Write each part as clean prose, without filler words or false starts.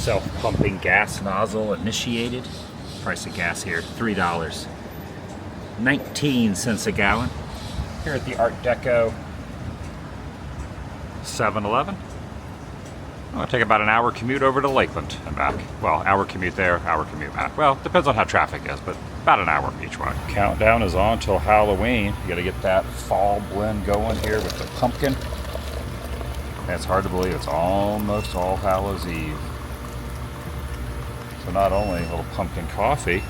self-pumping gas nozzle initiated. Price of gas here, $3. 19 cents a gallon. Here at the Art Deco 7-Eleven. I'm gonna take about an hour commute over to Lakeland and back. Well, hour commute there, hour commute back. Well, depends on how traffic is, but about an hour each way. Countdown is on till Halloween. You gotta get that fall blend going here with the pumpkin. And it's hard to believe it's almost All Hallows Eve. So not only a little pumpkin coffee,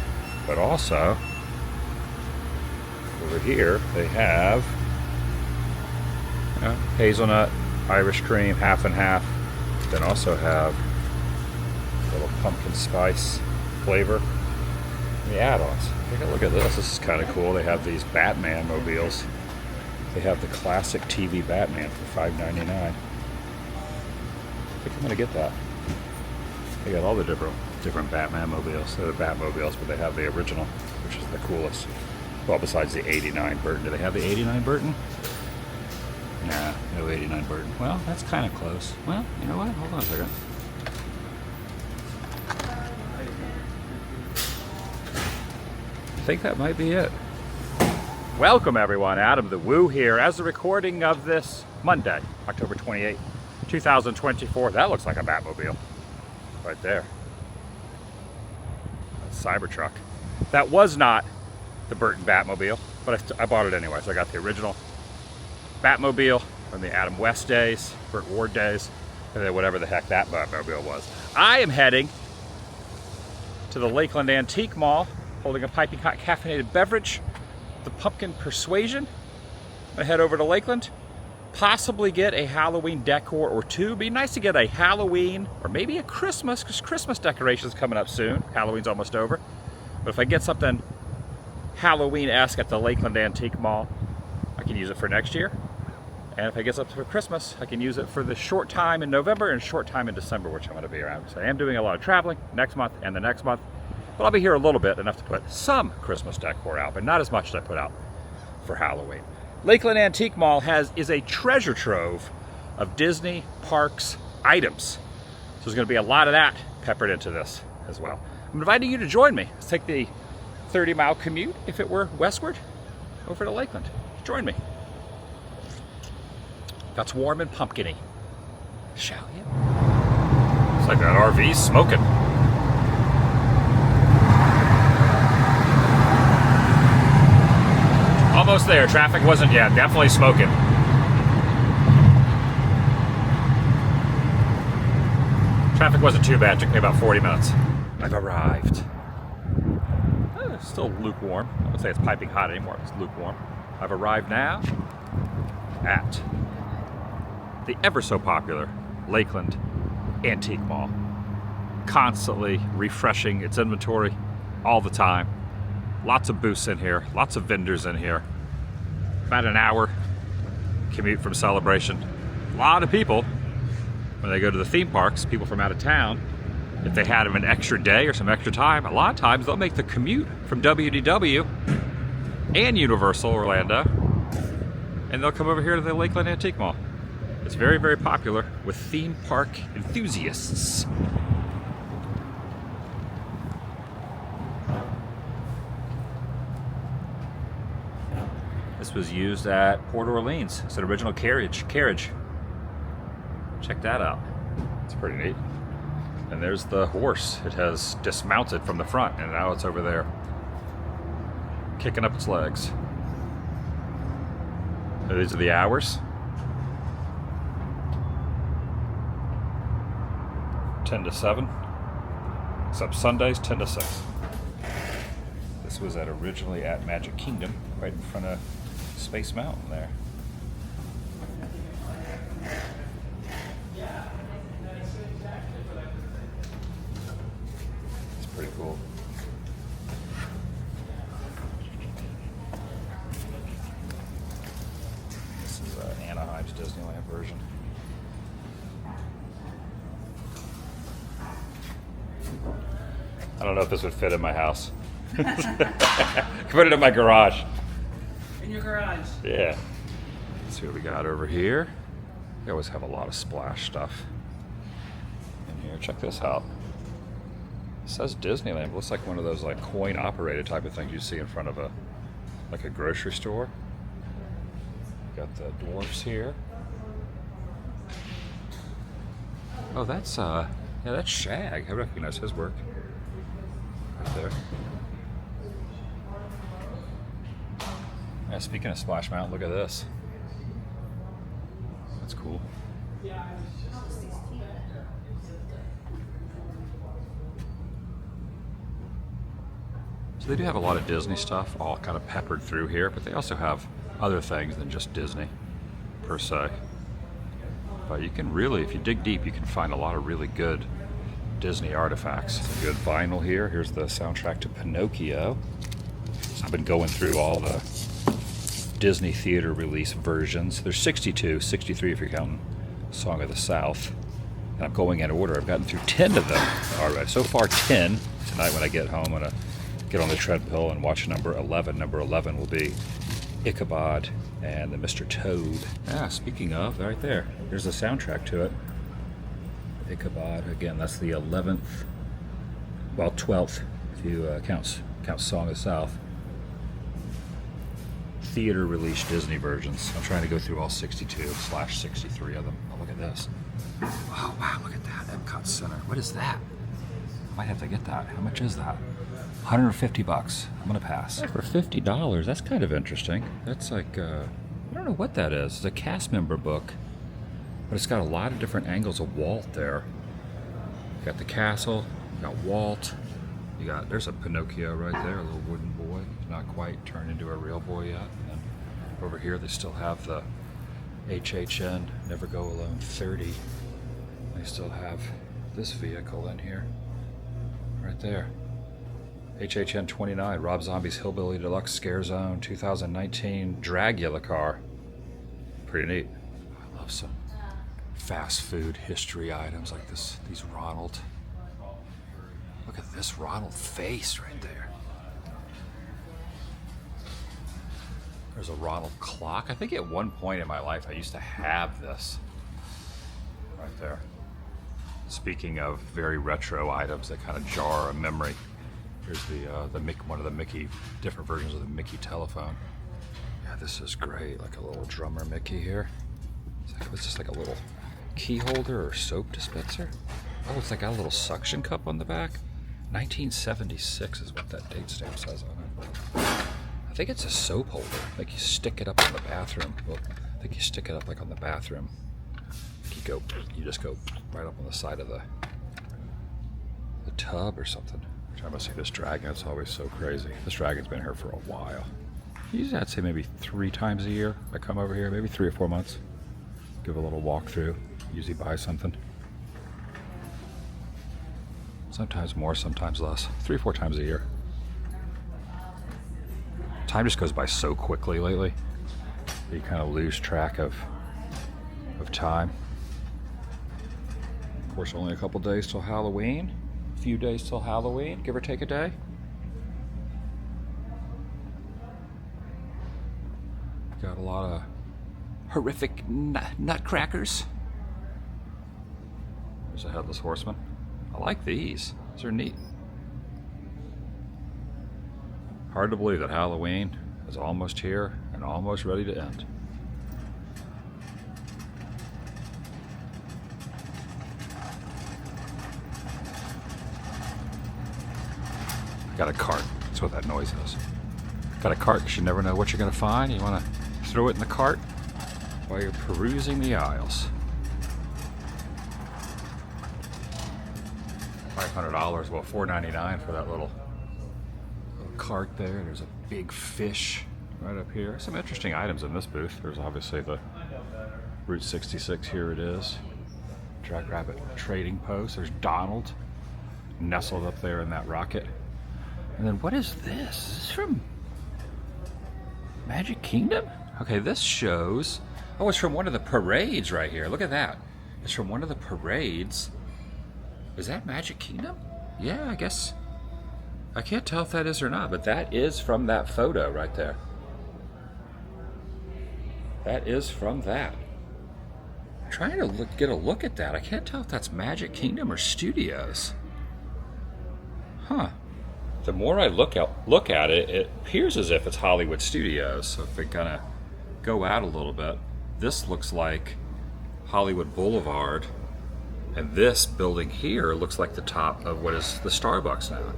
but also over here they have hazelnut, Irish cream, half and half. Then also have a little pumpkin spice flavor. The add-ons. Take a look at this. This is kind of cool. They have these Batman mobiles. They have the classic TV Batman for $5.99. I think I'm gonna get that. They got all the different Batman mobiles. They're the Batmobiles, but they have the original, which is the coolest. Well, besides the '89 Burton. Do they have the '89 Burton? Nah, no '89 Burton. Well, that's kind of close. Well, you know what? Hold on a second. I think that might be it. Welcome everyone, Adam the Woo here as the recording of this Monday, October 28th. 2024. That looks like a Batmobile right there. That's Cybertruck. That was not the Burton Batmobile, but I bought it anyway, so I got the original Batmobile from the Adam West days, Burt Ward days, and then whatever the heck that Batmobile was. I am heading to the Lakeland Antique Mall, holding a piping hot caffeinated beverage, the Pumpkin Persuasion. I'm gonna head over to Lakeland, possibly get a Halloween decor or two. It'd be nice to get a Halloween or maybe a Christmas, because Christmas decoration's coming up soon. Halloween's almost over. But if I get something Halloween-esque at the Lakeland Antique Mall, I can use it for next year. And if I get something for Christmas, I can use it for the short time in November and short time in December, which I'm gonna be around. So I am doing a lot of traveling next month and the next month. But I'll be here a little bit, enough to put some Christmas decor out, but not as much as I put out for Halloween. Lakeland Antique Mall is a treasure trove of Disney parks items. So there's going to be a lot of that peppered into this as well. I'm inviting you to join me. Let's take the 30-mile commute, if it were westward, over to Lakeland. Join me. That's warm and pumpkin-y. Shall you? It's like that RV's smoking. Almost there. Traffic wasn't yet. Definitely smoking. Traffic wasn't too bad. It took me about 40 minutes. I've arrived. It's still lukewarm. I wouldn't say it's piping hot anymore. It's lukewarm. I've arrived now at the ever so popular Lakeland Antique Mall. Constantly refreshing its inventory all the time. Lots of booths in here, lots of vendors in here. About an hour commute from Celebration. A lot of people, when they go to the theme parks, people from out of town, if they had an extra day or some extra time, a lot of times they'll make the commute from WDW and Universal Orlando, and they'll come over here to the Lakeland Antique Mall. It's very, very popular with theme park enthusiasts. This was used at Port Orleans. It's an original carriage. Check that out. It's pretty neat. And there's the horse. It has dismounted from the front, and now it's over there kicking up its legs. So these are the hours. 10 to 7. Except Sundays, 10 to 6. This was originally at Magic Kingdom, right in front of Space Mountain there. It's pretty cool. This is Anaheim's Disneyland version. I don't know if this would fit in my house. Put it in my garage. In your garage? Yeah. Let's see what we got over here. We always have a lot of splash stuff in here. Check this out. It says Disneyland. It looks like one of those like coin operated type of things you see in front of a grocery store. Got the dwarfs here. Oh, that's yeah, that's Shag. I recognize his work right there. Yeah, speaking of Splash Mountain, look at this. That's cool. So they do have a lot of Disney stuff all kind of peppered through here, but they also have other things than just Disney per se. But you can really, if you dig deep, you can find a lot of really good Disney artifacts. Some good vinyl here. Here's the soundtrack to Pinocchio. So I've been going through all the Disney theater release versions. There's 62, 63 if you're counting Song of the South. And I'm going in order. I've gotten through 10 of them already. So far 10. Tonight when I get home, I'm gonna get on the treadmill and watch number 11. Number 11 will be Ichabod and the Mr. Toad. Ah, speaking of, right there. There's the soundtrack to it. Ichabod, again, that's the 11th, well, 12th, if you count Song of the South. Theater released Disney versions. I'm trying to go through all 62/63 of them. Oh, look at this. Oh, wow, look at that. EPCOT Center. What is that? I might have to get that. How much is that? 150 bucks. I'm gonna pass. For $50, that's kind of interesting. That's like, I don't know what that is. It's a cast member book, but it's got a lot of different angles of Walt there. You got the castle, you got Walt, you got, there's a Pinocchio right there, a little wooden boy. He's not quite turned into a real boy yet. And over here they still have the HHN, Never Go Alone 30. They still have this vehicle in here, right there. HHN 29, Rob Zombie's Hillbilly Deluxe Scare Zone 2019 Dragula car. Pretty neat. I love some fast food history items like this. These Ronald. Look at this Ronald face right there. There's a Ronald clock. I think at one point in my life I used to have this. Right there. Speaking of very retro items that kind of jar a memory. Here's one of the Mickey, different versions of the Mickey telephone. Yeah, this is great. Like a little drummer Mickey here. It's just like a little key holder or soap dispenser. Oh, it's like got a little suction cup on the back. 1976 is what that date stamp says on it. I think it's a soap holder. Like you stick it up on the bathroom. Well, I think you stick it up like on the bathroom. You just go right up on the side of the tub or something. I must see this dragon. It's always so crazy. This dragon's been here for a while. Usually I'd say maybe 3 times a year I come over here, maybe 3 or 4 months. Give a little walk through. Usually buy something. Sometimes more, sometimes less. 3 or 4 times a year. Time just goes by so quickly lately. You kind of lose track of time. Of course, only a couple days till Halloween. A few days till Halloween, give or take a day. Got a lot of horrific nutcrackers. There's a Headless Horseman. I like these. These are neat. Hard to believe that Halloween is almost here and almost ready to end. Got a cart. That's what that noise is. Got a cart because you never know what you're going to find. You want to throw it in the cart while you're perusing the aisles. $500, well, $4.99 for that little cart there. There's a big fish right up here. Some interesting items in this booth. There's obviously the Route 66. Here it is. Jackrabbit Trading Post. There's Donald nestled up there in that rocket. And then what is this? Is this from Magic Kingdom? Okay, this shows, oh, it's from one of the parades right here. Look at that. It's from one of the parades. Is that Magic Kingdom? Yeah, I guess. I can't tell if that is or not, but that is from that photo right there. That is from that. I'm trying to get a look at that. I can't tell if that's Magic Kingdom or Studios. Huh. The more I look at it, it appears as if it's Hollywood Studios. So if we kind of go out a little bit, this looks like Hollywood Boulevard, and this building here looks like the top of what is the Starbucks now.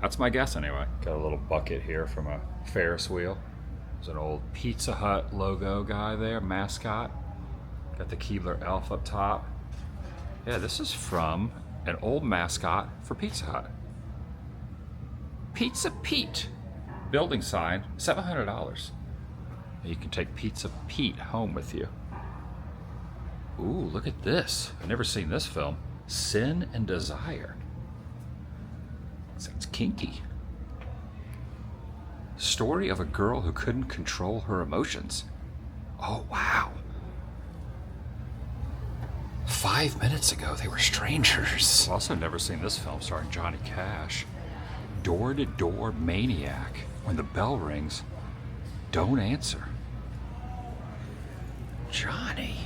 That's my guess anyway. Got a little bucket here from a Ferris wheel. There's an old Pizza Hut logo guy there, mascot. Got the Keebler elf up top. Yeah, this is from an old mascot for Pizza Hut. Pizza Pete. Building sign, $700. You can take Pizza Pete home with you. Ooh, look at this. I've never seen this film. Sin and Desire. Sounds kinky. Story of a girl who couldn't control her emotions. Oh, wow. 5 minutes ago, they were strangers. I've also never seen this film starring Johnny Cash. Door-to-door maniac. When the bell rings, don't answer. Johnny.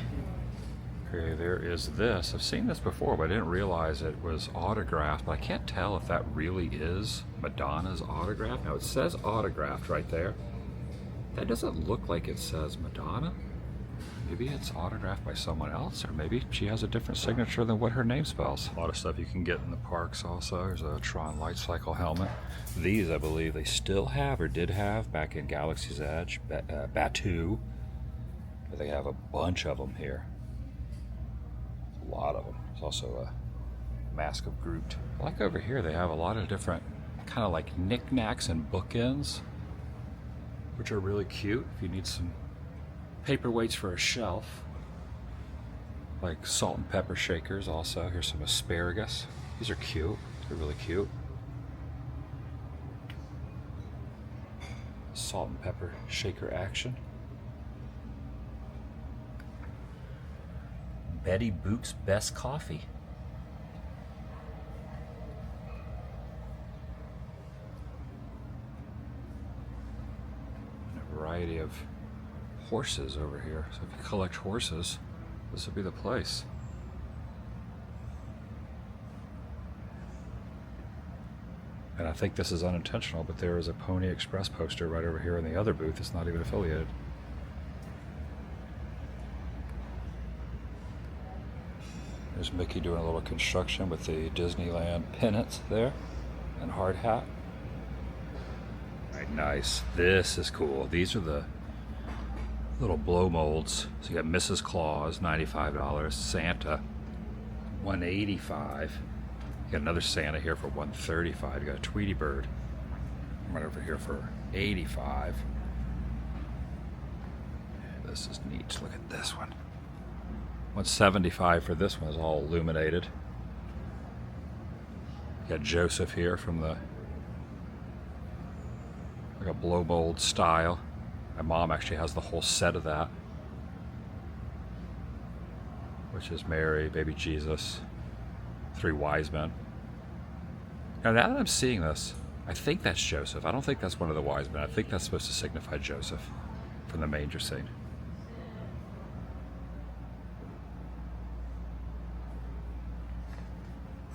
Okay, there is this. I've seen this before, but I didn't realize it was autographed. But I can't tell if that really is Madonna's autograph. Now, it says autographed right there. That doesn't look like it says Madonna. Maybe it's autographed by someone else, or maybe she has a different signature than what her name spells. A lot of stuff you can get in the parks also. There's a Tron Light Cycle helmet. These, I believe, they still have or did have back in Galaxy's Edge, Batuu. They have a bunch of them here. A lot of them. There's also a Mask of Groot. Like over here, they have a lot of different kind of like knickknacks and bookends, which are really cute if you need some paperweights for a shelf. Like salt and pepper shakers also. Here's some asparagus. These are cute. They're really cute. Salt and pepper shaker action. Betty Boop's Best Coffee. And a variety of horses over here. So if you collect horses, this would be the place. And I think this is unintentional, but there is a Pony Express poster right over here in the other booth. It's not even affiliated. There's Mickey doing a little construction with the Disneyland pennant there and hard hat. All right, nice. This is cool. These are the little blow molds. So you got Mrs. Claus, $95. Santa, $185. You got another Santa here for $135. You got a Tweety Bird right over here for $85. This is neat. Look at this one. $175 for this one. Is all illuminated. You got Joseph here from the like a blow mold style. My mom actually has the whole set of that, which is Mary, baby Jesus, 3 wise men. Now that I'm seeing this, I think that's Joseph. I don't think that's one of the wise men. I think that's supposed to signify Joseph from the manger scene.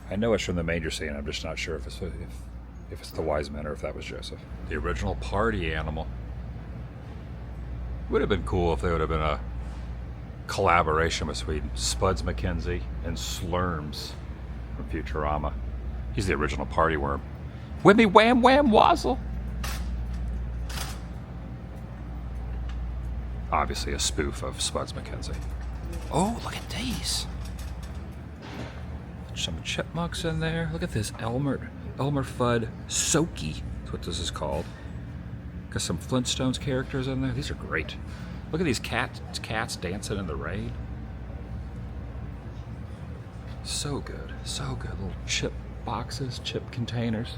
I know it's from the manger scene. I'm just not sure if it's the wise men or if that was Joseph. The original party animal. Would have been cool if there would have been a collaboration between Spuds McKenzie and Slurms from Futurama. He's the original party worm. Wimmy wham wham wazzle. Obviously a spoof of Spuds McKenzie. Oh, look at these. Some chipmunks in there. Look at this Elmer Fudd Soaky. That's what this is called. Got some Flintstones characters in there. These are great. Look at these cats dancing in the rain. So good, so good. Little chip boxes, chip containers.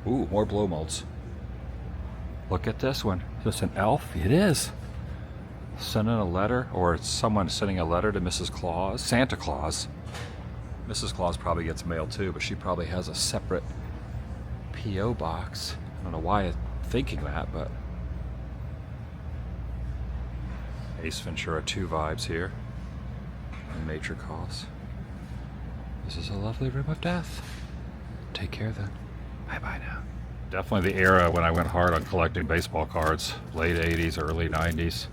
Ooh, more blow molds. Look at this one. Is this an elf? It is. Sending a letter, or it's someone sending a letter to Mrs. Claus. Santa Claus. Mrs. Claus probably gets mail too, but she probably has a separate P.O. box. I don't know why I'm thinking that, but Ace Ventura 2 vibes here. And Nature Calls. This is a lovely room of death. Take care then. Bye-bye now. Definitely the era when I went hard on collecting baseball cards. Late 80s, early 90s.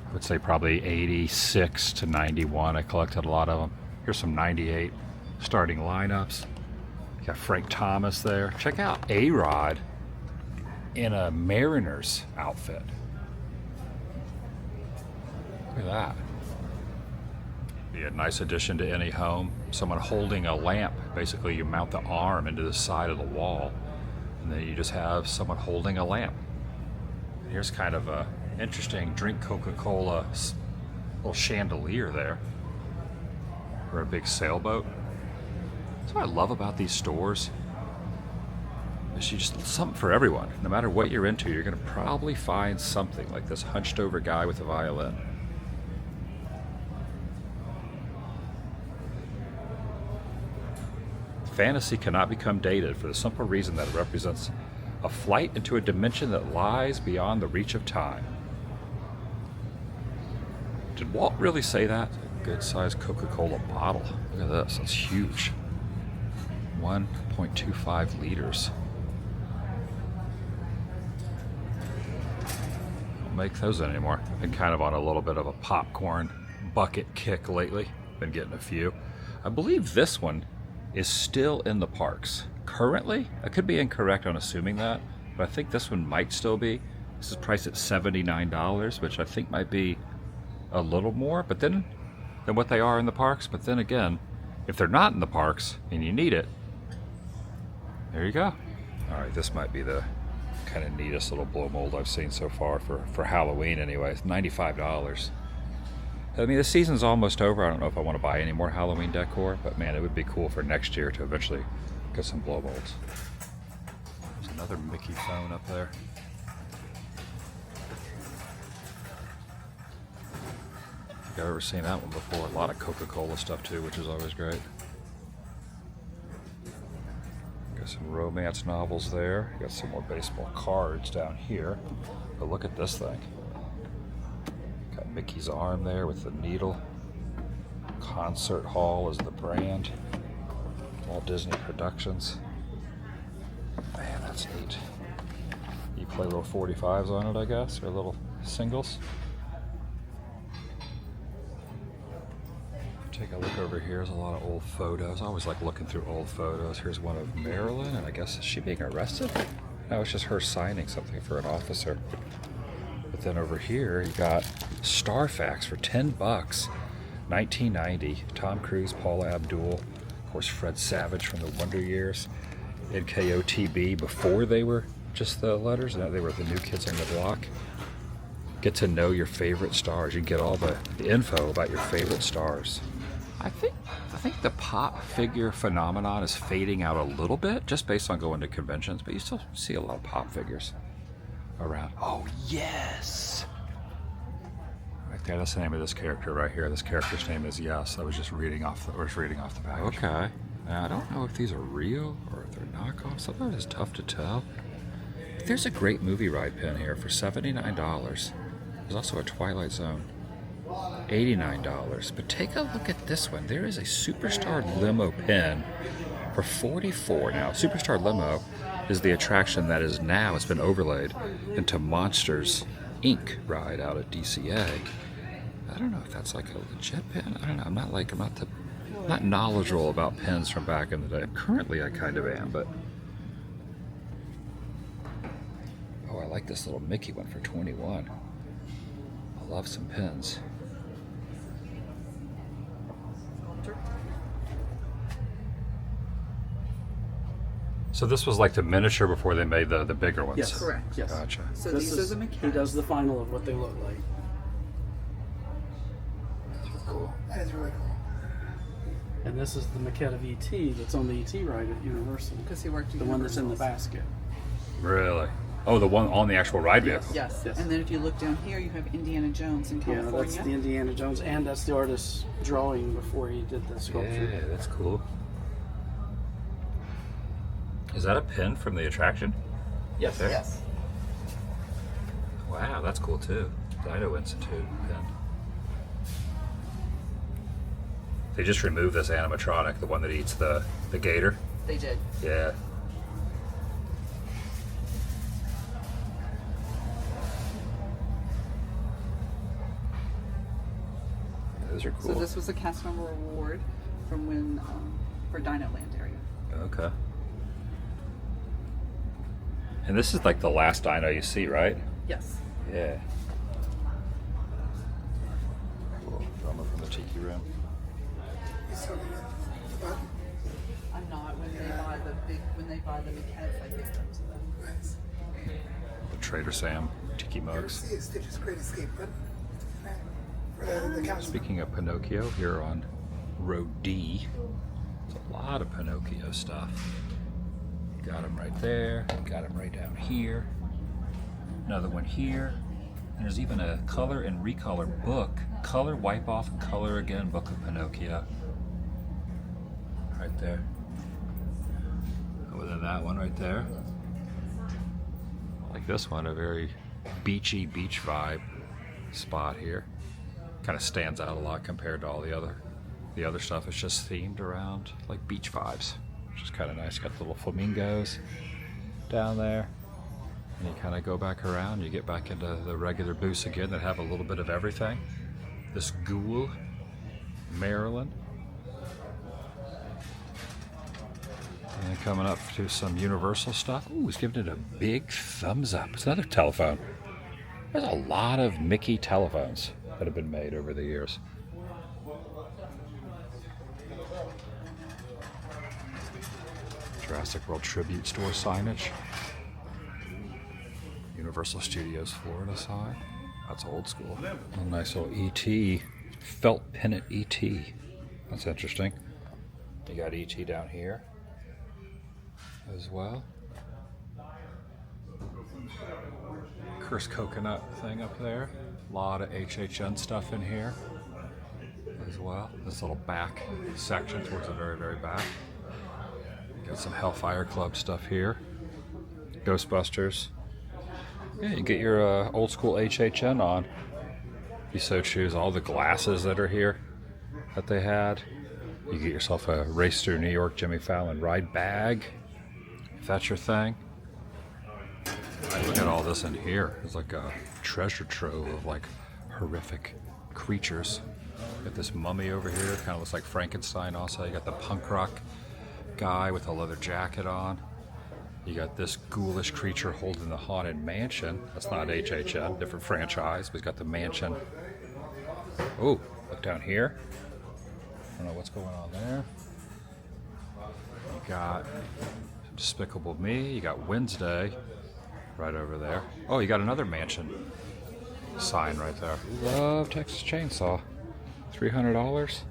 I would say probably 86 to 91. I collected a lot of them. Here's some 98 starting lineups. You got Frank Thomas there. Check out A-Rod in a Mariners outfit. Look at that. Be a nice addition to any home. Someone holding a lamp. Basically, you mount the arm into the side of the wall, and then you just have someone holding a lamp. Here's kind of a interesting drink Coca-Cola little chandelier there, or a big sailboat. That's what I love about these stores. Is you just something for everyone. No matter what you're into, you're gonna probably find something like this hunched over guy with a violin. Fantasy cannot become dated for the simple reason that it represents a flight into a dimension that lies beyond the reach of time. Did Walt really say that? Good sized Coca-Cola bottle. Look at this, it's huge. 1.25 liters. Don't make those anymore. Been kind of on a little bit of a popcorn bucket kick lately. Been getting a few. I believe this one is still in the parks. Currently, I could be incorrect on assuming that, but I think this one might still be. This is priced at $79, which I think might be a little more, but then than what they are in the parks. But then again, if they're not in the parks and you need it, there you go. All right, this might be the kind of neatest little blow mold I've seen so far for Halloween anyway. It's $95. I mean, the season's almost over. I don't know if I want to buy any more Halloween decor, but man, it would be cool for next year to eventually get some blow molds. There's another Mickey phone up there. I think I've ever seen that one before. A lot of Coca-Cola stuff too, which is always great. Got some romance novels there. Got some more baseball cards down here. But look at this thing. Got Mickey's arm there with the needle. Concert Hall is the brand. Walt Disney Productions. Man, that's neat. You play little 45s on it, I guess, or little singles. Take a look over here. There's a lot of old photos. I always like looking through old photos. Here's one of Marilyn, and I guess, is she being arrested? No, it's just her signing something for an officer. But then over here, you got Starfax for $10, 1990. Tom Cruise, Paula Abdul, of course, Fred Savage from the Wonder Years, NKOTB before they were just the letters. Now they were the New Kids on the Block. Get to know your favorite stars. You get all the info about your favorite stars. I think the pop figure phenomenon is fading out a little bit, just based on going to conventions, but you still see a lot of pop figures around. Oh yes! Right there, that's the name of this character right here. This character's name is Yes. I was just reading off the package. Okay. Now, I don't know if these are real or if they're knockoffs. Sometimes it's tough to tell. But there's a great movie ride pin here for $79. There's also a Twilight Zone. $89. But take a look at this one. There is a Superstar Limo pin for $44. Now, Superstar Limo is the attraction that is now, it's been overlaid into Monsters Inc. ride out at DCA. I don't know if that's like a legit pin. I don't know. I'm not knowledgeable about pins from back in the day. Currently, I kind of am, but oh, I like this little Mickey one for $21. I love some pins. So this was like the miniature before they made the bigger ones? Yes, correct. Yes. Gotcha. So these are the He mechanics. does the final of what they look like. Cool. That is really cool. And this is the maquette of E.T. that's on the E.T. ride at Universal. Because he worked at The one that's in the Universal. basket. Really? Oh, the one on the actual ride vehicle? Yes. Yes. And then if you look down here, you have Indiana Jones in Yeah, California. that's the Indiana Jones, and that's the artist's drawing before he did the sculpture. Yeah, that's cool. Is that a pin from the attraction? Yes. There? Yes. Wow, that's cool too. Dino Institute pin. They just removed this animatronic, the one that eats the gator. They did. Yeah. Those are cool. So this was a cast member award from when for Dino Land area. Okay. And this is like the last dino you see, right? Yes. Yeah. Cool. Drama from the tiki room. I'm not. When they buy the maquettes, I give them to them. The Trader Sam tiki mugs. Stitch's Great Escape button. Speaking of Pinocchio, here on row D, there's a lot of Pinocchio stuff. Got him right there, got him right down here, another one here, and there's even a color and recolor book, color, wipe off, and color again book of Pinocchio. Right there. Over there, that one right there. Like this one, a very beachy beach vibe spot here. Kind of stands out a lot compared to all the other stuff. It's just themed around like beach vibes, which is kind of nice. Got the little flamingos down there, and you kind of go back around. You get back into the regular booths again that have a little bit of everything. This Ghoul, Maryland, and then coming up to some Universal stuff. Ooh, he's giving it a big thumbs up. It's another telephone. There's a lot of Mickey telephones that have been made over the years. Jurassic World Tribute Store signage. Universal Studios Florida sign. That's old school. A nice little ET, felt pennant ET. That's interesting. You got ET down here as well. Cursed coconut thing up there. A lot of HHN stuff in here as well. This little back section towards the very, very back. Got some Hellfire Club stuff here. Ghostbusters. Yeah, you get your old school HHN on. If you so choose. All the glasses that are here that they had. You get yourself a Race Through New York Jimmy Fallon ride bag, if that's your thing. Look at all this in here. It's like a treasure trove of like horrific creatures. Got this mummy over here, kind of looks like Frankenstein also. You got the punk rock guy with a leather jacket on. You got this ghoulish creature holding the Haunted Mansion. That's not HHN, different franchise, but he's got the mansion. Oh, look down here. I don't know what's going on there. You got Despicable Me. You got Wednesday right over there. Oh, you got another mansion sign right there. Love Texas Chainsaw. $300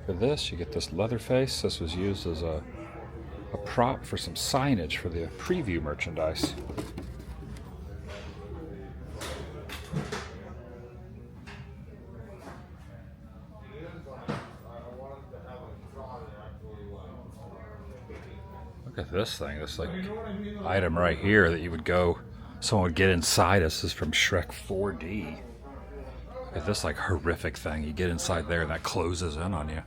for this. You get this Leatherface. This was used as a prop for some signage for the preview merchandise. Look at this thing. This like item right here that you would go, someone would get inside us. This is from Shrek 4D. Look at this like horrific thing. You get inside there and that closes in on you.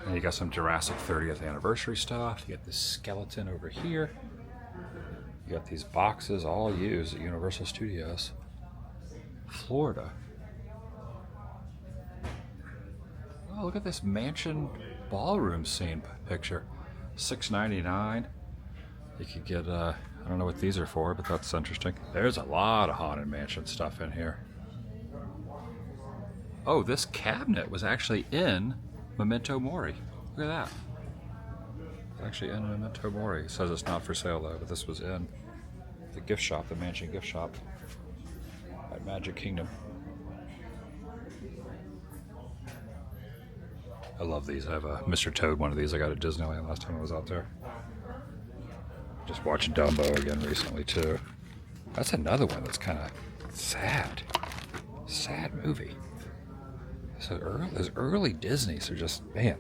And you got some Jurassic 30th anniversary stuff. You got this skeleton over here. You got these boxes all used at Universal Studios Florida. Oh, look at this mansion ballroom scene picture. $6.99. You could get, I don't know what these are for, but that's interesting. There's a lot of Haunted Mansion stuff in here. Oh, this cabinet was actually in Memento Mori. Look at that. It's actually in Memento Mori. It says it's not for sale though, but this was in the gift shop, the mansion gift shop at Magic Kingdom. I love these. I have a Mr. Toad one of these I got at Disneyland last time I was out there. Just watched Dumbo again recently too. That's another one that's kind of sad. Sad movie. So those early Disneys are just, man,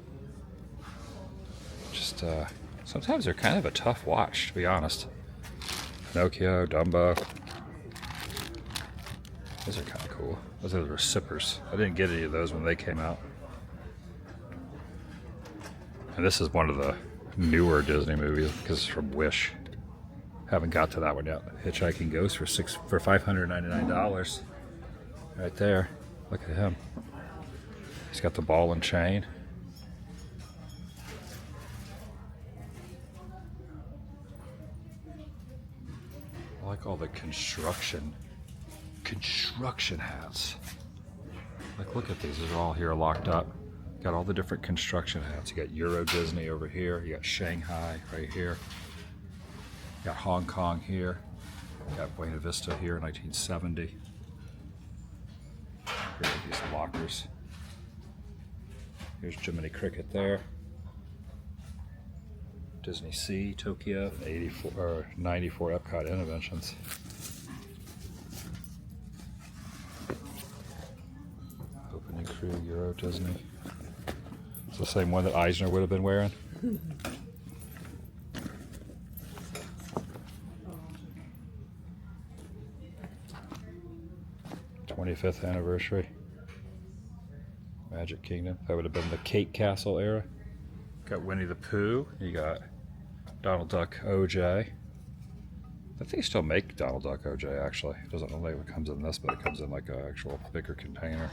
just sometimes they're kind of a tough watch, to be honest. Pinocchio, Dumbo. Those are kind of cool. Those are the Recippers. I didn't get any of those when they came out. And this is one of the newer Disney movies because it's from Wish. Haven't got to that one yet. Hitchhiking Ghost for $599. Right there. Look at him. He's got the ball and chain. I like all the construction hats. Like, look at these. These are all here locked up. Got all the different construction hats. You got Euro Disney over here. You got Shanghai right here. You got Hong Kong here. You got Buena Vista here, 1970. Here are these lockers. Here's Jiminy Cricket there. Disney Sea, Tokyo, 84 or 94 EPCOT Innovations. Opening crew Euro Disney. It's the same one that Eisner would have been wearing. '25th anniversary. Magic Kingdom. That would have been the Kate Castle era. Got Winnie the Pooh. You got Donald Duck OJ. I think they still make Donald Duck OJ actually. It doesn't look like it comes in this, but it comes in like an actual bigger container.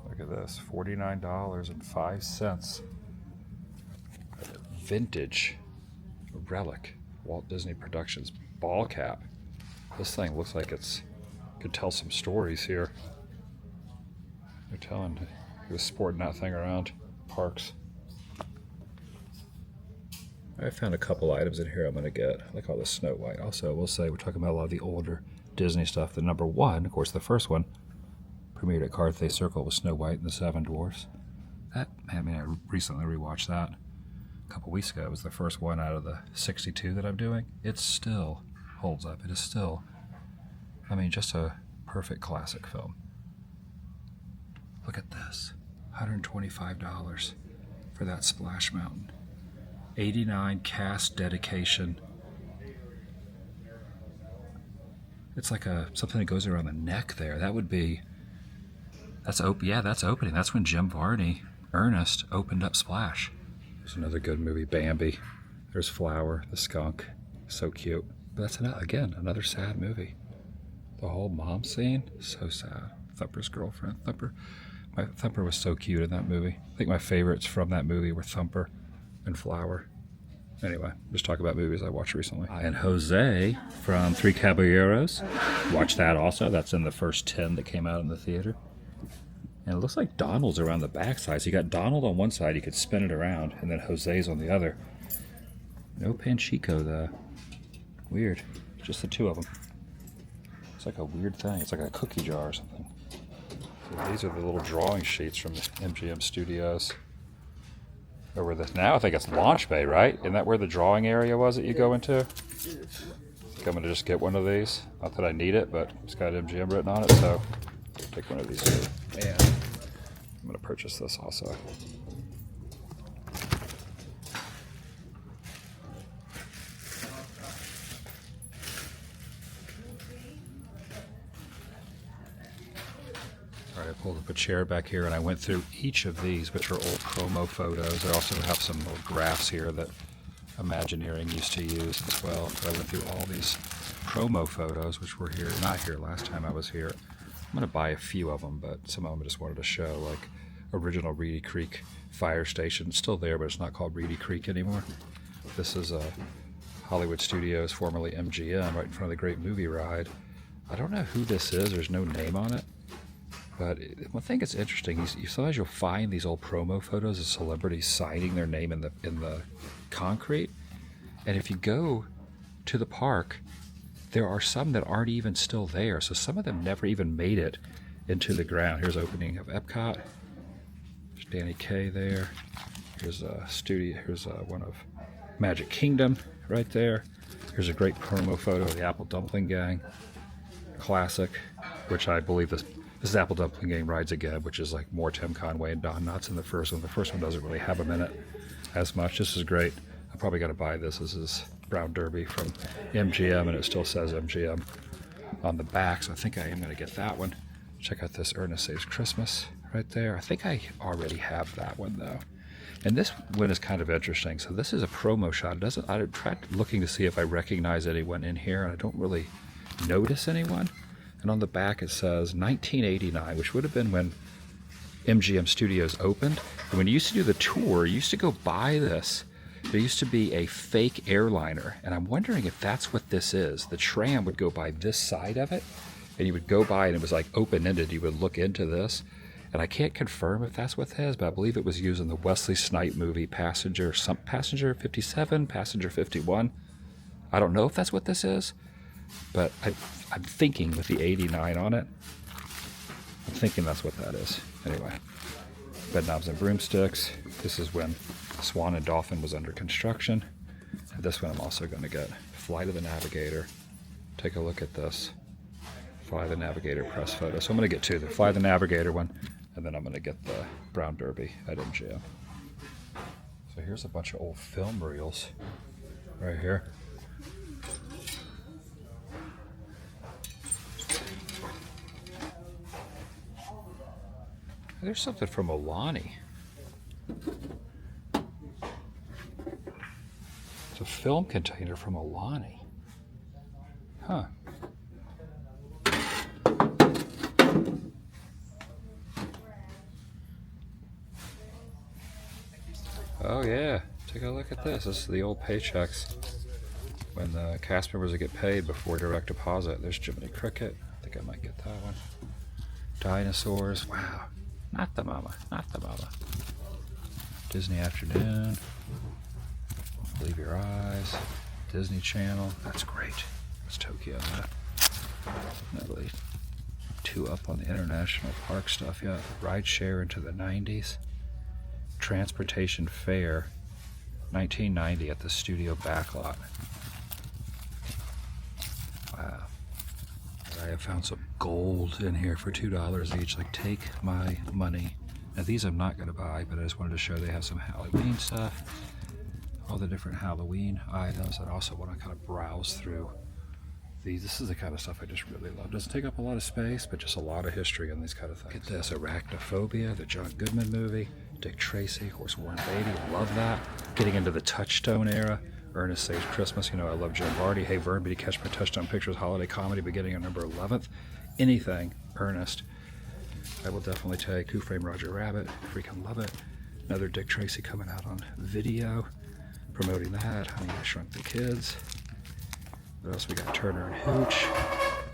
Look at this, $49.05. Vintage relic Walt Disney Productions ball cap. This thing looks like it's could tell some stories here. They're telling he was sporting that thing around parks. I found a couple items in here I'm gonna get. I like all the Snow White. Also, I will say we're talking about a lot of the older Disney stuff. The number one, of course, the first one premiered at Carthay Circle with Snow White and the Seven Dwarfs. That, I mean, I recently rewatched that a couple weeks ago. It was the first one out of the 62 that I'm doing. It still holds up. It is still, I mean, just a perfect classic film. Look at this, $125 for that Splash Mountain. 89 cast dedication. It's like something that goes around the neck there. That would be, that's opening. That's when Jim Varney, Ernest, opened up Splash. There's another good movie, Bambi. There's Flower, the skunk. So cute. But that's, again, another sad movie. The whole mom scene, so sad. Thumper's girlfriend, Thumper was so cute in that movie. I think my favorites from that movie were Thumper and Flower. Anyway, just talk about movies I watched recently. And Jose from Three Caballeros. Watched that also. That's in the first 10 that came out in the theater. And it looks like Donald's around the backside. So you got Donald on one side, you could spin it around, and then Jose's on the other. No Panchico though. Weird. Just the two of them. It's like a weird thing. It's like a cookie jar or something. So these are the little drawing sheets from MGM Studios. Over now I think it's Launch Bay, right? Isn't that where the drawing area was that you go into? I think I'm gonna just get one of these. Not that I need it, but it's got MGM written on it, so I'll take one of these too. And I'm gonna purchase this also. I pulled up a chair back here and I went through each of these, which are old promo photos. I also have some little graphs here that Imagineering used to use as well. But I went through all these promo photos, which were here, not here last time I was here. I'm going to buy a few of them, but some of them I just wanted to show, like original Reedy Creek Fire Station. It's still there, but it's not called Reedy Creek anymore. This is Hollywood Studios, formerly MGM, right in front of the Great Movie Ride. I don't know who this is. There's no name on it. But one thing that's interesting, sometimes you'll find these old promo photos of celebrities signing their name in the concrete. And if you go to the park, there are some that aren't even still there. So some of them never even made it into the ground. Here's opening of EPCOT. There's Danny Kaye there. Here's a studio. Here's one of Magic Kingdom right there. Here's a great promo photo of the Apple Dumpling Gang. Classic, which I believe this is Apple Dumpling Gang Rides Again, which is like more Tim Conway and Don Knotts in the first one. The first one doesn't really have them in it as much. This is great. I probably got to buy this. This is Brown Derby from MGM, and it still says MGM on the back, so I think I am going to get that one. Check out this Ernest Saves Christmas right there. I think I already have that one though. And this one is kind of interesting. So this is a promo shot. It doesn't, I tried looking to see if I recognize anyone in here, and I don't really notice anyone. And on the back it says 1989, which would have been when MGM Studios opened. And when you used to do the tour, you used to go buy this. There used to be a fake airliner, and I'm wondering if that's what this is. The tram would go by this side of it, and you would go by, and it was like open-ended. You would look into this, and I can't confirm if that's what it is, but I believe it was used in the Wesley Snipes movie Passenger 57, Passenger 51. I don't know if that's what this is, but I'm thinking with the 89 on it, I'm thinking that's what that is. Anyway, Bed Knobs and Broomsticks. This is when Swan and Dolphin was under construction. And this one I'm also going to get. Flight of the Navigator. Take a look at this. Fly of the Navigator press photo. So I'm going to get two. The Fly of the Navigator one, and then I'm going to get the Brown Derby at MGM. So here's a bunch of old film reels right here. There's something from Olani. It's a film container from Olani. Huh. Oh yeah, take a look at this. This is the old paychecks when the cast members would get paid before direct deposit. There's Jiminy Cricket. I think I might get that one. Dinosaurs. Wow. Not the mama. Not the mama. Disney Afternoon. Believe Your Eyes. Disney Channel. That's great. It's Tokyo. Not really too up on the international park stuff yet. Ride share into the 90s. Transportation Fair. 1990 at the studio backlot. Wow. I have found some gold in here for $2 each. Like, take my money. Now these I'm not going to buy, but I just wanted to show they have some Halloween stuff. All the different Halloween items. I also want to kind of browse through these. This is the kind of stuff I just really love. Doesn't take up a lot of space, but just a lot of history in these kind of things. Get this, Arachnophobia, the John Goodman movie. Dick Tracy, Horse Worn Baby, love that. Getting into the Touchstone era. Ernest Saves Christmas, you know I love Jim Varney. Hey Vern, did you catch my Touchstone Pictures holiday comedy beginning on number 11th? Anything Ernest, I will definitely take. Who Framed Roger Rabbit, freaking love it. Another Dick Tracy coming out on video, promoting that. Honey, I Shrunk the Kids. What else we got? Turner and Hooch.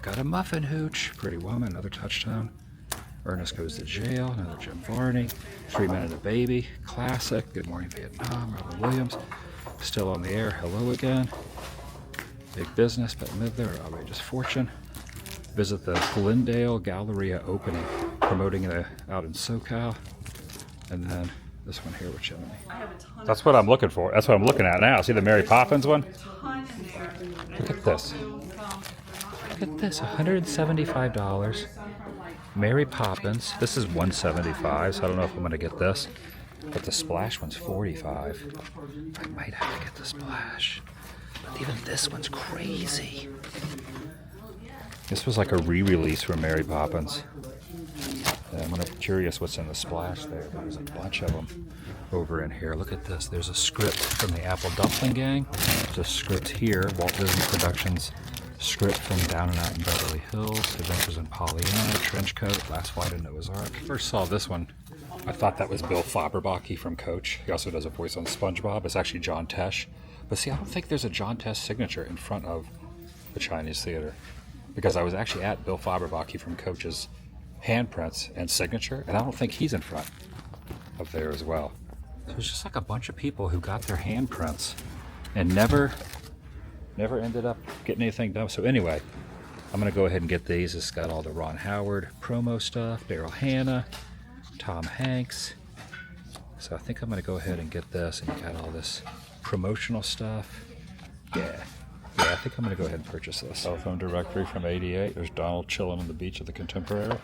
Got a Muffin Hooch. Pretty Woman, another Touchstone. Ernest Goes to Jail, another Jim Varney. 3 Men and a Baby, classic. Good Morning Vietnam, Robin Williams. Still on the Air, Hello Again. Big Business, Bette Midler, Outrageous Fortune. Visit the Glendale Galleria opening, promoting it out in SoCal. And then this one here with Jiminy. That's what I'm looking for. That's what I'm looking at now. See the Mary Poppins one? Look at this. Look at this, $175. Mary Poppins. This is $175, so I don't know if I'm going to get this. But the Splash one's $45. I might have to get the Splash. But even this one's crazy. This was like a re-release from Mary Poppins. And I'm curious what's in the Splash there. There's a bunch of them over in here. Look at this. There's a script from the Apple Dumpling Gang. There's a script here. Walt Disney Productions script from Down and Out in Beverly Hills. Adventures in Pollyanna. Trenchcoat. Last Flight of Noah's Ark. First saw this one. I thought that was Bill Faberbach from Coach. He also does a voice on SpongeBob. It's actually John Tesh. But see, I don't think there's a John Tesh signature in front of the Chinese Theater. Because I was actually at Bill Faberbach from Coach's handprints and signature, and I don't think he's in front of there as well. So it's just like a bunch of people who got their handprints and never ended up getting anything done. So anyway, I'm going to go ahead and get these. It's got all the Ron Howard promo stuff, Daryl Hannah, Tom Hanks. So I think I'm going to go ahead and get this, and you got all this promotional stuff. Yeah, I think I'm going to go ahead and purchase this. Telephone directory from '88. There's Donald chilling on the beach of the Contemporary.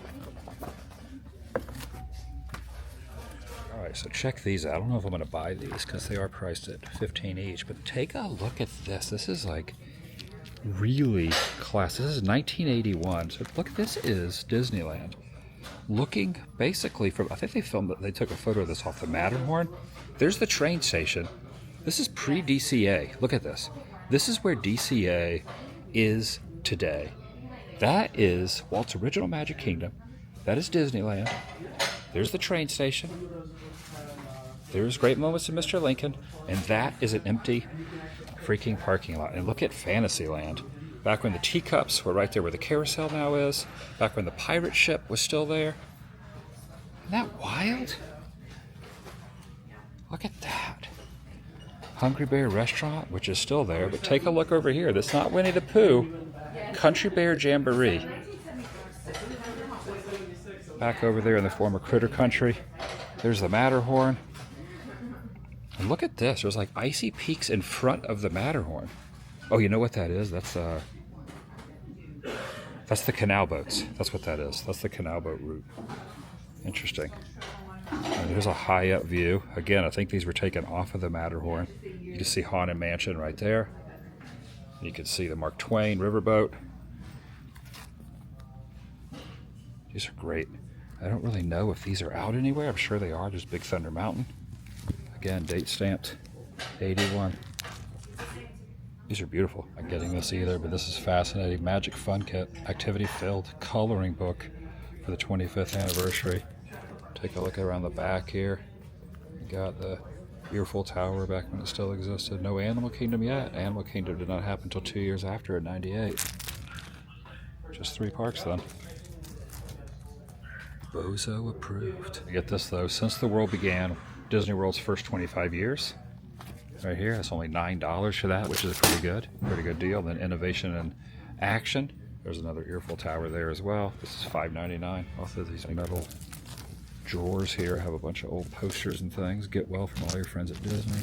All right, so check these out. I don't know if I'm going to buy these because they are priced at $15 each, but take a look at this. This is like really class. This is 1981. So look, this is Disneyland. looking basically from, I think they took a photo of this off the Matterhorn. There's the train station. This is pre-DCA. Look at this. This is where DCA is today. That is Walt's original Magic Kingdom. That is Disneyland. There's the train station. There's Great Moments of Mr. Lincoln. And that is an empty freaking parking lot. And look at Fantasyland. Back when the teacups were right there where the carousel now is. Back when the pirate ship was still there. Isn't that wild? Look at that. Hungry Bear Restaurant, which is still there. But take a look over here. That's not Winnie the Pooh. Country Bear Jamboree. Back over there in the former Critter Country. There's the Matterhorn. And look at this. There's like icy peaks in front of the Matterhorn. Oh, you know what that is? That's the canal boats. That's what that is. That's the canal boat route. Interesting. And there's a high up view. Again, I think these were taken off of the Matterhorn. You can see Haunted Mansion right there. You can see the Mark Twain riverboat. These are great. I don't really know if these are out anywhere. I'm sure they are. There's Big Thunder Mountain. Again, date stamped 81. These are beautiful. I'm not getting this either, but this is fascinating. Magic Fun Kit, activity filled coloring book for the 25th anniversary. Take a look around the back here. You got the Earful Tower back when it still existed. No Animal Kingdom yet. Animal Kingdom did not happen until 2 years after in '98. Just 3 parks then. Bozo approved. You get this though. Since the world began, Disney World's first 25 years. Right here, that's only $9 for that, which is pretty good deal. Then Innovation and Action. There's another Earful Tower there as well. This is $5.99. Also these metal drawers here have a bunch of old posters and things. Get well from all your friends at Disney.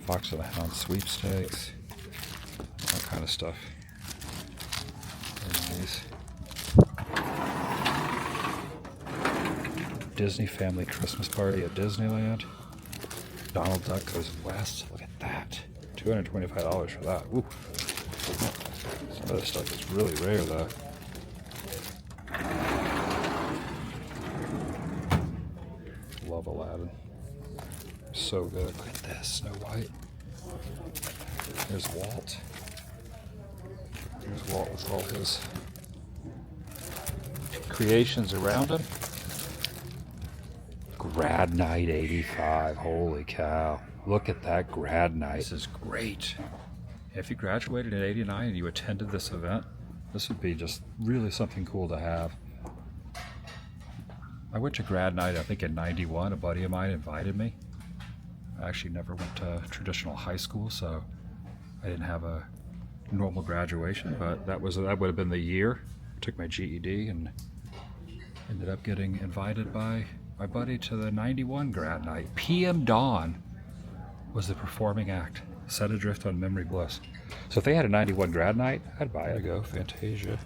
Fox and the Hound sweepstakes. That kind of stuff. And these Disney Family Christmas Party at Disneyland. Donald Duck Goes West. Look at that. $225 for that. Ooh. Some of this stuff is really rare though. Love Aladdin. So good. Look at this. Snow White. There's Walt. There's Walt with all his creations around him. Grad Night 85. Holy cow. Look at that Grad Night. This is great. If you graduated in '89 and you attended this event, this would be just really something cool to have. I went to Grad Night, I think in '91. A buddy of mine invited me. I actually never went to traditional high school, so I didn't have a normal graduation, but that would have been the year. I took my GED and ended up getting invited by my buddy to the '91 Grad Night. PM Dawn was the performing act. Set Adrift on Memory Bliss. So if they had a '91 Grad Night, I'd buy it. I'd go. Fantasia.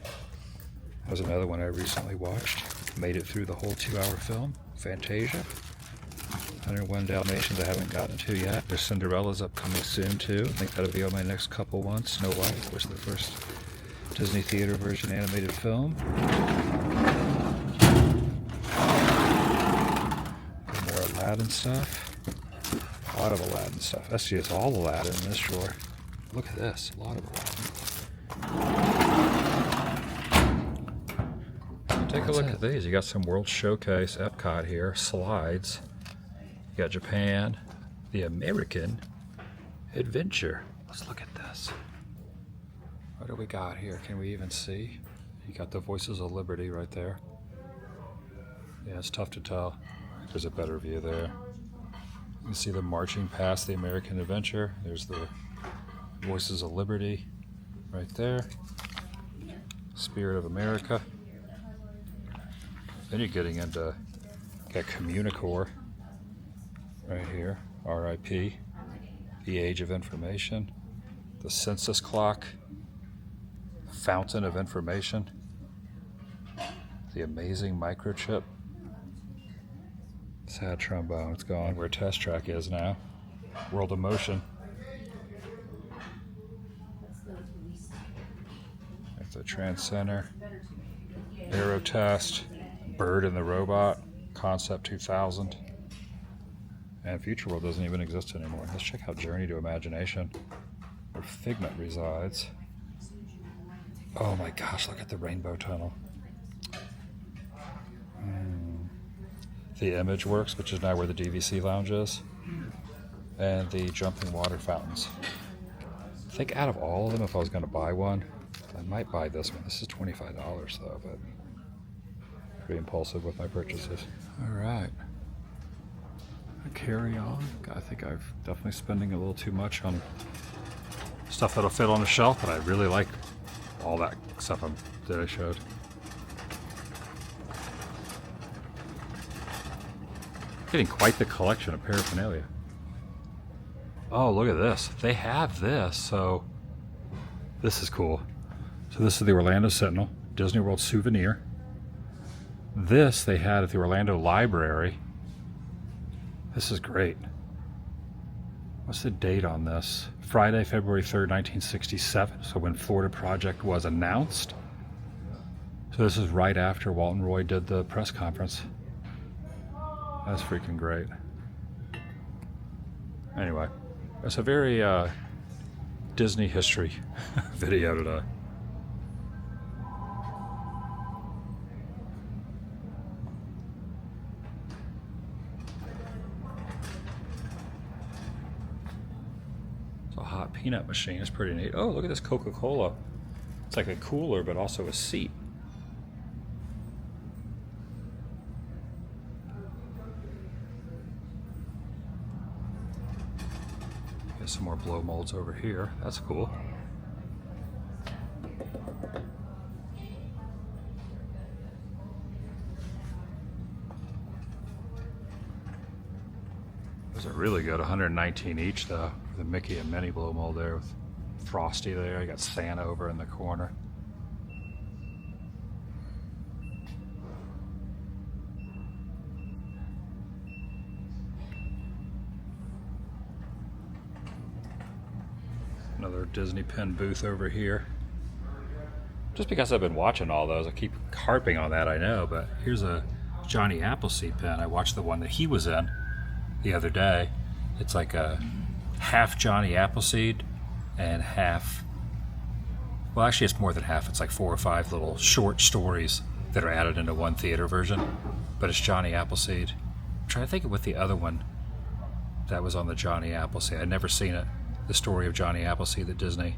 That was another one I recently watched. Made it through the whole 2-hour film. Fantasia. 101 Dalmatians I haven't gotten to yet. There's Cinderella's upcoming soon too. I think that'll be on my next couple ones. Snow White, of course, the first Disney theater version animated film. More Aladdin stuff. A lot of Aladdin stuff. That's just all Aladdin in this drawer. Look at this. A lot of Aladdin. Take a look at these. You got some World Showcase EPCOT here. Slides. You got Japan. The American Adventure. Let's look at this. What do we got here? Can we even see? You got the Voices of Liberty right there. Yeah, it's tough to tell. There's a better view there. You can see them marching past the American Adventure. There's the Voices of Liberty right there. Spirit of America. Then you're getting into, got Communicore right here. RIP. The Age of Information. The Census Clock. Fountain of Information. The Amazing Microchip. Sad trombone, it's gone. Where Test Track is now. World of Motion. That's the Trans Center. Aerotest. Bird and the Robot, Concept 2000. And Future World doesn't even exist anymore. Let's check out Journey to Imagination, where Figment resides. Oh my gosh, look at the rainbow tunnel. The Image Works, which is now where the DVC lounge is. And the Jumping Water Fountains. I think out of all of them, if I was going to buy one, I might buy this one. This is $25 though, but pretty impulsive with my purchases. All right. Carry on. I think I'm definitely spending a little too much on stuff that'll fit on the shelf, but I really like all that stuff that I showed. Getting quite the collection of paraphernalia. Oh, look at this. They have this, so this is cool. So this is the Orlando Sentinel, Disney World souvenir. This they had at the Orlando Library. This is great. What's the date on this? Friday, February 3rd, 1967. So when Florida Project was announced. So this is right after Walt and Roy did the press conference. That's freaking great. Anyway, it's a very Disney history video today. It's a hot peanut machine. It's pretty neat. Oh, look at this Coca-Cola. It's like a cooler, but also a seat. Some more blow molds over here. That's cool. Those are really good. 119 each though. The Mickey and Minnie blow mold there with Frosty there. You got Santa over in the corner. Another Disney pen booth over here. Just because I've been watching all those, I keep harping on that, I know, but here's a Johnny Appleseed pen. I watched the one that he was in the other day. It's like a half Johnny Appleseed and half, well actually it's more than half. It's like 4 or 5 little short stories that are added into one theater version, but it's Johnny Appleseed. I'm trying to think of what the other one that was on the Johnny Appleseed. I'd never seen it. The story of Johnny Appleseed that Disney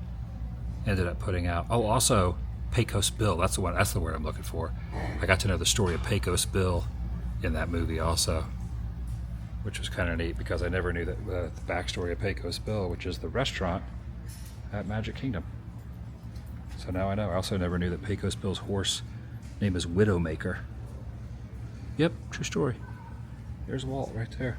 ended up putting out. Oh, also Pecos Bill. That's the one. That's the word I'm looking for. I got to know the story of Pecos Bill in that movie also, which was kind of neat because I never knew that the backstory of Pecos Bill, which is the restaurant at Magic Kingdom. So now I know. I also never knew that Pecos Bill's horse name is Widowmaker. Yep, true story. There's Walt right there.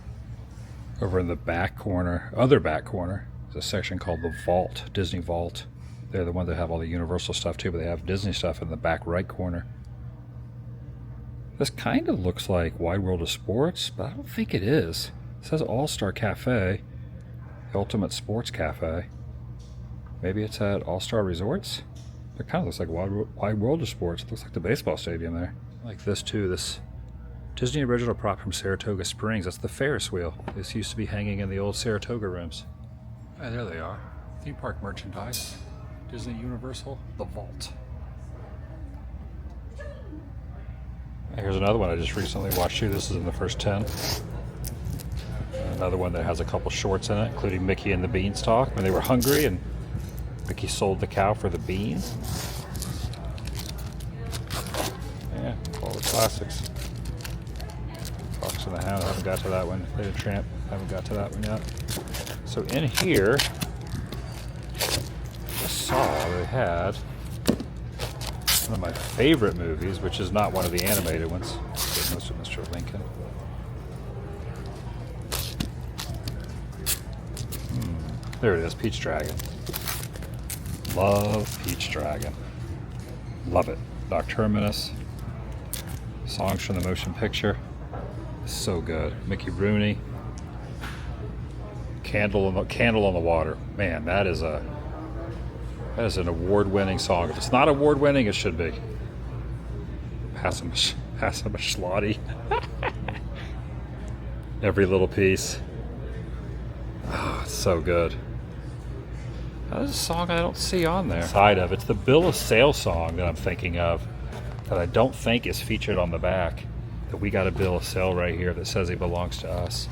Over in the back corner, other back corner, a section called the Vault, Disney Vault. They're the ones that have all the Universal stuff too, but they have Disney stuff in the back right corner. This kind of looks like Wide World of Sports, but I don't think it is. It says All-Star Cafe, the Ultimate Sports Cafe. Maybe it's at All-Star Resorts? It kind of looks like Wide World of Sports. It looks like the baseball stadium there. I like this too, this Disney original prop from Saratoga Springs. That's the Ferris wheel. This used to be hanging in the old Saratoga rooms. Oh, there they are. Theme park merchandise. Disney Universal, the Vault. Here's another one I just recently watched too. This is in the first 10. Another one that has a couple shorts in it, including Mickey and the Beanstalk when they were hungry and Mickey sold the cow for the beans. Yeah, all the classics. Fox and the Hound, I haven't got to that one. Lady Tramp, haven't got to that one yet. So in here, I saw they had one of my favorite movies, which is not one of the animated ones. Goodness, with Mr. Lincoln. There it is, Peach Dragon. Love Peach Dragon. Love it. Doc Terminus. Songs from the motion picture. So good. Mickey Rooney. Candle on the Water. Man, that is an award-winning song. If it's not award-winning, it should be. Pass Has so much slotty. Every little piece. Oh, it's so good. Now, there's a song I don't see on there. Side of it's the bill of sale song that I'm thinking of that I don't think is featured on the back. That we got a bill of sale right here that says he belongs to us.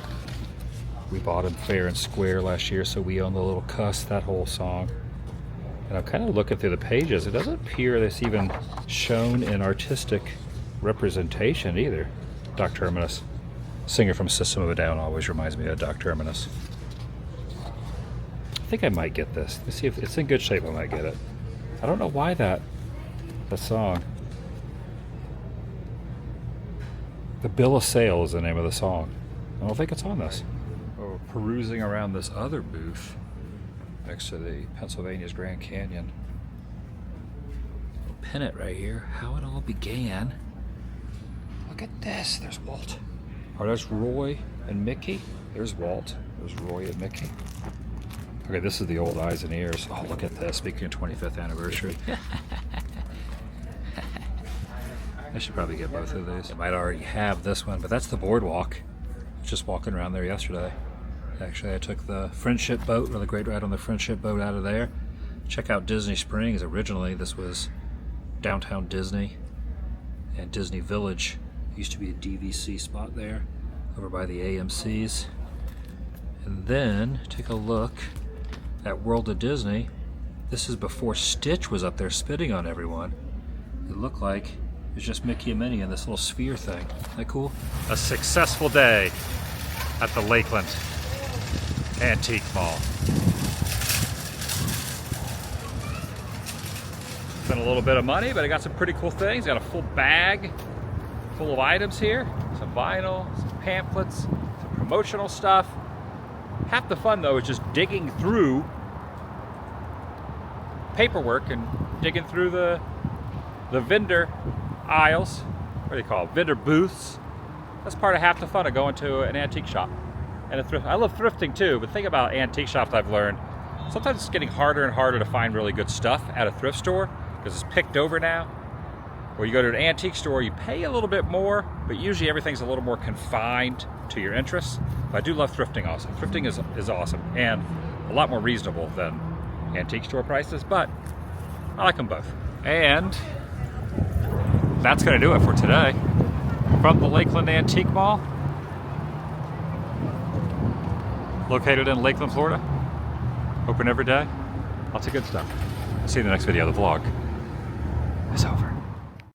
We bought him fair and square last year, so we own the little cuss, that whole song. And I'm kind of looking through the pages. It doesn't appear that's even shown in artistic representation either. Doc Terminus. Singer from System of a Down always reminds me of Doc Terminus. I think I might get this. Let's see if it's in good shape. I might get it. I don't know why that song. The Bill of Sale is the name of the song. I don't think it's on this. Oh, perusing around this other booth next to the Pennsylvania's Grand Canyon. We'll pin it right here. How it all began. Look at this. There's Walt. Oh, there's Roy and Mickey. There's Walt. There's Roy and Mickey. Okay, this is the old eyes and ears. Oh, look at this. Speaking of 25th anniversary. I should probably get both of these. I might already have this one, but that's the boardwalk. I was just walking around there yesterday. Actually, I took the Friendship boat, or the Great Ride on the Friendship boat out of there. Check out Disney Springs. Originally, this was downtown Disney and Disney Village. Used to be a DVC spot there, over by the AMC's. And then, take a look at World of Disney. This is before Stitch was up there spitting on everyone. It looked like it was just Mickey and Minnie in this little sphere thing. Isn't that cool? A successful day at the Lakeland Antique Mall. Spent a little bit of money, but I got some pretty cool things. Got a full bag full of items here. Some vinyl, some pamphlets, some promotional stuff. Half the fun though is just digging through paperwork and digging through the vendor aisles. What do you call it? Vendor booths. That's part of half the fun of going to an antique shop. And a thrift. I love thrifting too, but the thing about antique shops I've learned, sometimes it's getting harder and harder to find really good stuff at a thrift store because it's picked over now. Where you go to an antique store, you pay a little bit more, but usually everything's a little more confined to your interests. But I do love thrifting also. Thrifting is awesome and a lot more reasonable than antique store prices, but I like them both. And that's going to do it for today. From the Lakeland Antique Mall, located in Lakeland, Florida. Open every day. Lots of good stuff. See you in the next video of the vlog.